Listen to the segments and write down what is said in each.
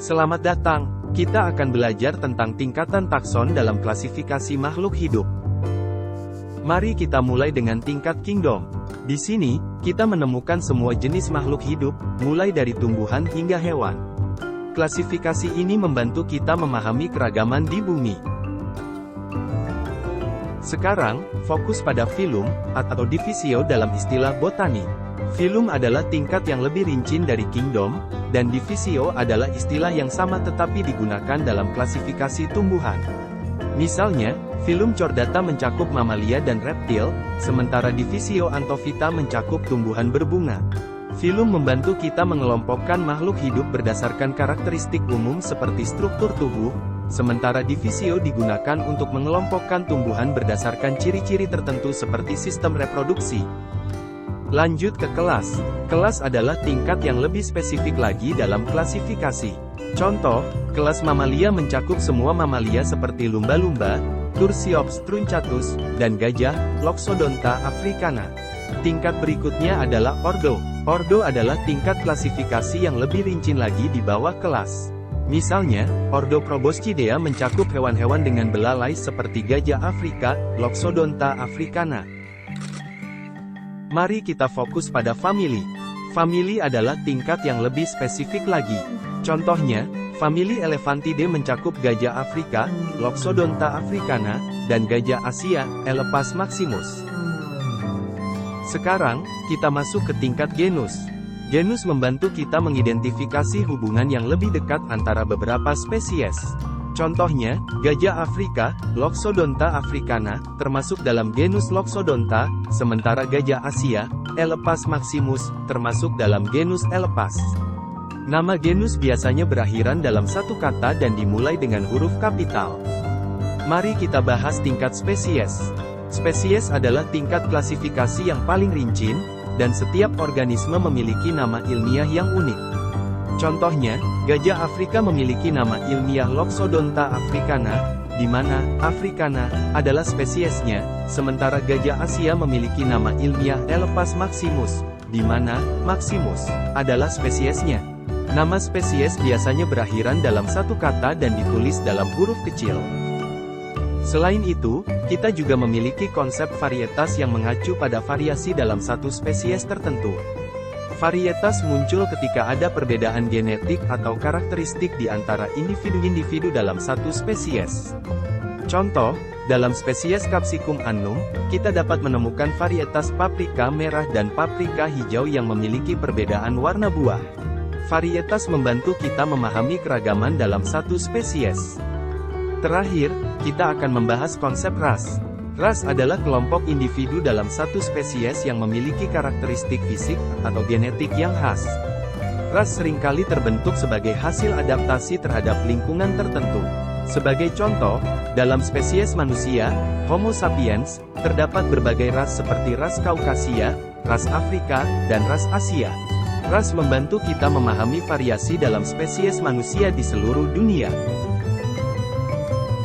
Selamat datang, kita akan belajar tentang tingkatan takson dalam klasifikasi makhluk hidup. Mari kita mulai dengan tingkat kingdom. Di sini, kita menemukan semua jenis makhluk hidup, mulai dari tumbuhan hingga hewan. Klasifikasi ini membantu kita memahami keragaman di bumi. Sekarang, fokus pada filum, atau divisio dalam istilah botani. Filum adalah tingkat yang lebih rinci dari kingdom, dan divisio adalah istilah yang sama tetapi digunakan dalam klasifikasi tumbuhan. Misalnya, filum Chordata mencakup mamalia dan reptil, sementara divisio Antofita mencakup tumbuhan berbunga. Filum membantu kita mengelompokkan makhluk hidup berdasarkan karakteristik umum seperti struktur tubuh, sementara divisio digunakan untuk mengelompokkan tumbuhan berdasarkan ciri-ciri tertentu seperti sistem reproduksi. Lanjut ke kelas. Kelas adalah tingkat yang lebih spesifik lagi dalam klasifikasi. Contoh, kelas mamalia mencakup semua mamalia seperti lumba-lumba, Tursiops truncatus, dan gajah, Loxodonta africana. Tingkat berikutnya adalah ordo. Ordo adalah tingkat klasifikasi yang lebih rinci lagi di bawah kelas. Misalnya, Ordo Proboscidea mencakup hewan-hewan dengan belalai seperti gajah Afrika, Loxodonta africana. Mari kita fokus pada famili. Famili adalah tingkat yang lebih spesifik lagi. Contohnya, famili Elephantidae mencakup gajah Afrika, Loxodonta africana, dan gajah Asia, Elephas maximus. Sekarang, kita masuk ke tingkat genus. Genus membantu kita mengidentifikasi hubungan yang lebih dekat antara beberapa spesies. Contohnya, gajah Afrika, Loxodonta africana, termasuk dalam genus Loxodonta, sementara gajah Asia, Elephas maximus, termasuk dalam genus Elephas. Nama genus biasanya berakhiran dalam satu kata dan dimulai dengan huruf kapital. Mari kita bahas tingkat spesies. Spesies adalah tingkat klasifikasi yang paling rinci, dan setiap organisme memiliki nama ilmiah yang unik. Contohnya, gajah Afrika memiliki nama ilmiah Loxodonta africana, di mana africana adalah spesiesnya, sementara gajah Asia memiliki nama ilmiah Elephas maximus, di mana maximus adalah spesiesnya. Nama spesies biasanya berakhiran dalam satu kata dan ditulis dalam huruf kecil. Selain itu, kita juga memiliki konsep varietas yang mengacu pada variasi dalam satu spesies tertentu. Varietas muncul ketika ada perbedaan genetik atau karakteristik di antara individu-individu dalam satu spesies. Contoh, dalam spesies Capsicum annum, kita dapat menemukan varietas paprika merah dan paprika hijau yang memiliki perbedaan warna buah. Varietas membantu kita memahami keragaman dalam satu spesies. Terakhir, kita akan membahas konsep ras. Ras adalah kelompok individu dalam satu spesies yang memiliki karakteristik fisik atau genetik yang khas. Ras seringkali terbentuk sebagai hasil adaptasi terhadap lingkungan tertentu. Sebagai contoh, dalam spesies manusia, Homo sapiens, terdapat berbagai ras seperti ras Kaukasia, ras Afrika, dan ras Asia. Ras membantu kita memahami variasi dalam spesies manusia di seluruh dunia.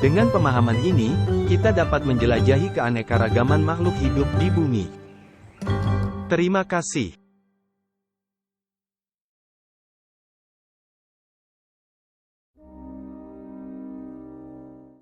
Dengan pemahaman ini, kita dapat menjelajahi keanekaragaman makhluk hidup di bumi. Terima kasih.